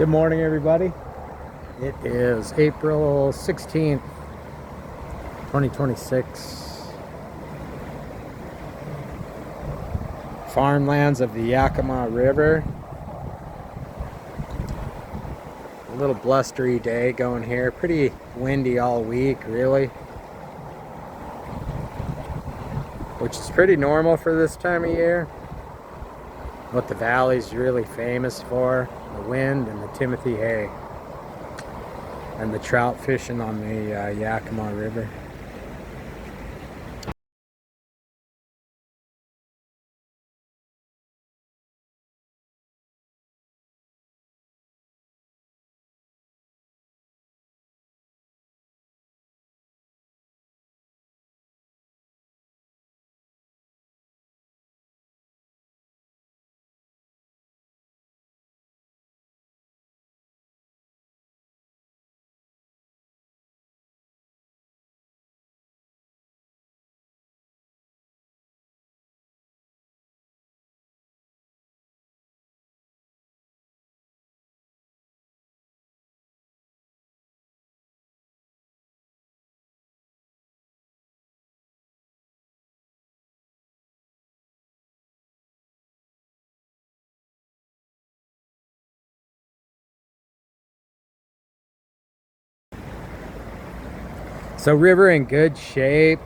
Good morning, everybody. It is April 16th, 2026. Farmlands of the Yakima River. A little blustery day going here. Pretty windy all week, really. Which is pretty normal for this time of year. What the valley's really famous for, the wind and the Timothy hay. And the trout fishing on the Yakima River. So river in good shape.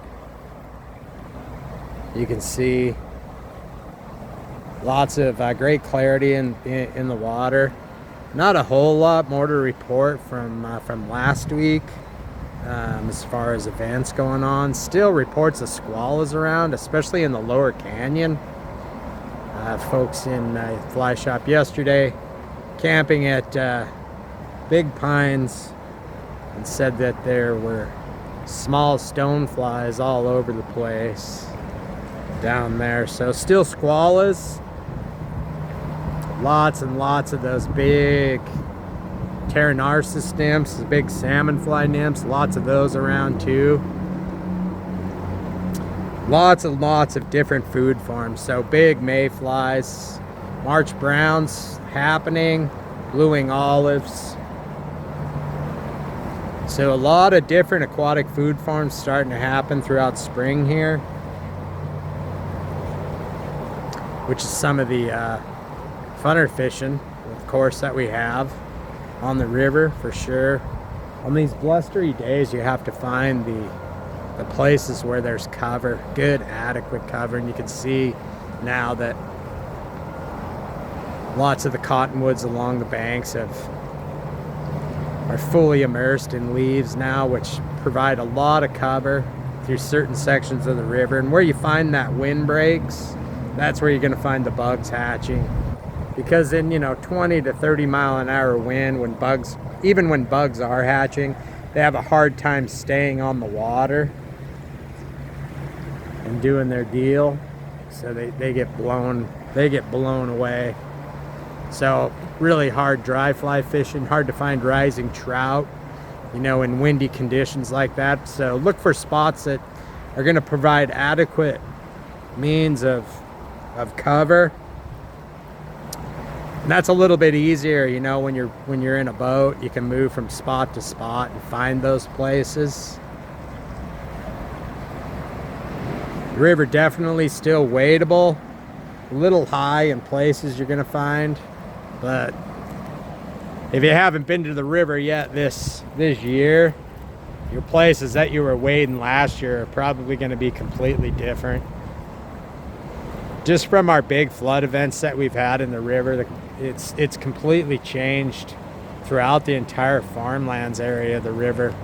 You can see lots of great clarity in the water. Not a whole lot more to report from last week as far as events going on. Still reports of squalls around, especially in the lower canyon. Folks in Fly Shop yesterday camping at Big Pines and said that there were small stone flies all over the place down there. So still squalls. Lots and lots of those big Pteronarcis nymphs, the big salmon fly nymphs, lots of those around too. Lots and lots of different food forms. So big mayflies, March browns happening, blueing olives. So a lot of different aquatic food forms starting to happen throughout spring here, which is some of the funner fishing, of course, that we have on the river for sure. On these blustery days, you have to find the places where there's cover, good adequate cover, and you can see now that lots of the cottonwoods along the banks are fully immersed in leaves now, which provide a lot of cover through certain sections of the river. And where you find that wind breaks, that's where you're going to find the bugs hatching. Because in 20 to 30 mile an hour wind, even when bugs are hatching, they have a hard time staying on the water and doing their deal. So they get blown away. So really hard dry fly fishing, hard to find rising trout, in windy conditions like that. So look for spots that are going to provide adequate means of cover. And that's a little bit easier, when you're in a boat, you can move from spot to spot and find those places. The river definitely still wadeable, a little high in places you're going to find. But if you haven't been to the river yet this year, your places that you were wading last year are probably going to be completely different. Just from our big flood events that we've had in the river, it's completely changed throughout the entire farmlands area of the river.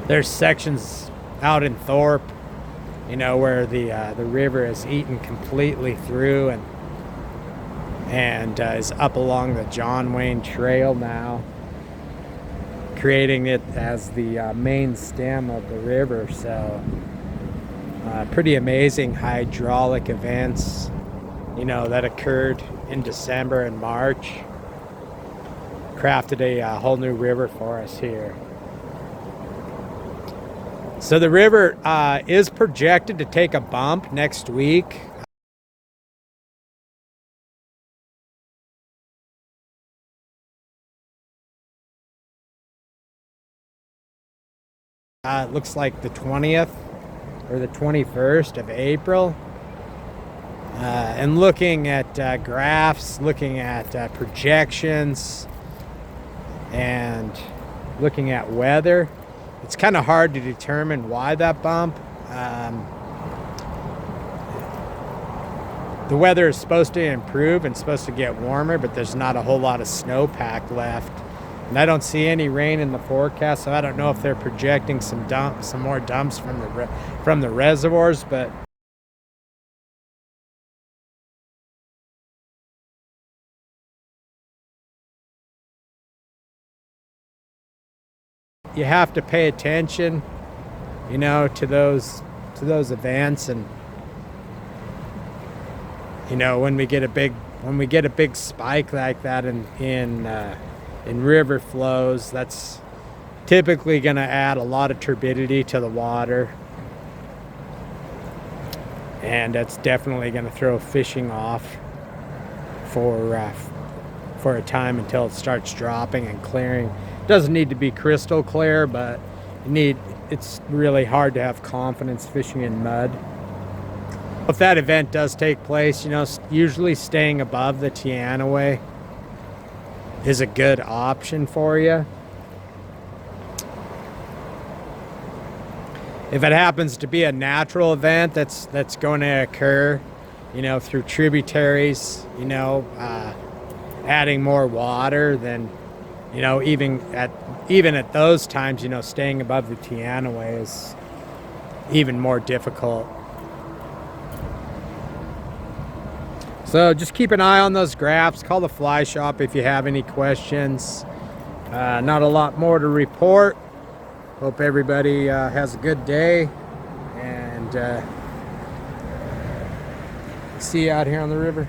There's sections out in Thorpe, where the river is eaten completely through and is up along the John Wayne Trail now, creating it as the main stem of the river. So pretty amazing hydraulic events, that occurred in December and March. Crafted a whole new river for us here. So the river is projected to take a bump next week. It looks like the 20th or the 21st of April. And looking at graphs, looking at projections, and looking at weather, it's kind of hard to determine why that bump. The weather is supposed to improve and supposed to get warmer, but there's not a whole lot of snowpack left. And I don't see any rain in the forecast, so I don't know if they're projecting some more dumps from the reservoirs, but you have to pay attention, you know, to those events. And you know, when we get a big spike like that in river flows, that's typically going to add a lot of turbidity to the water, and that's definitely going to throw fishing off for a time until it starts dropping and clearing. It doesn't need to be crystal clear, but it's really hard to have confidence fishing in mud. If that event does take place, you know, usually staying above the Teanaway is a good option for you. If it happens to be a natural event that's going to occur, you know, through tributaries, you know, adding more water, then, you know, even at those times, you know, staying above the Teanaway is even more difficult. So just keep an eye on those graphs. Call the fly shop if you have any questions. Not a lot more to report. Hope everybody has a good day, and see you out here on the river.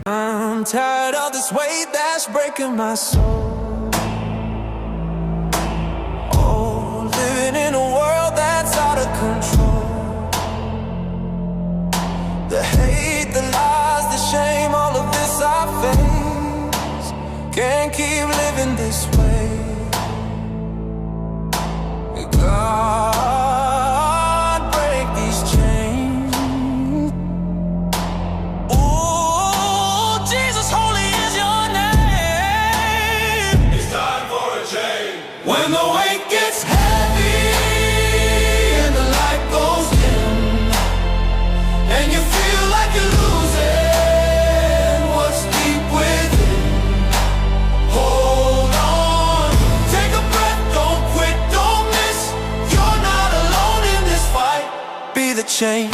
I'm tired of this weight that's breaking my soul. Oh, living in a world that's out of control. The hate, the lies, the shame, all of this I face. Can't keep living this way. God, break these chains. Ooh, Jesus, holy is your name. It's time for a change. When the weight gets heavy and the light goes dim, and you feel like you're losing what's deep within, hold on, take a breath, don't quit, don't miss. You're not alone in this fight. Be the change.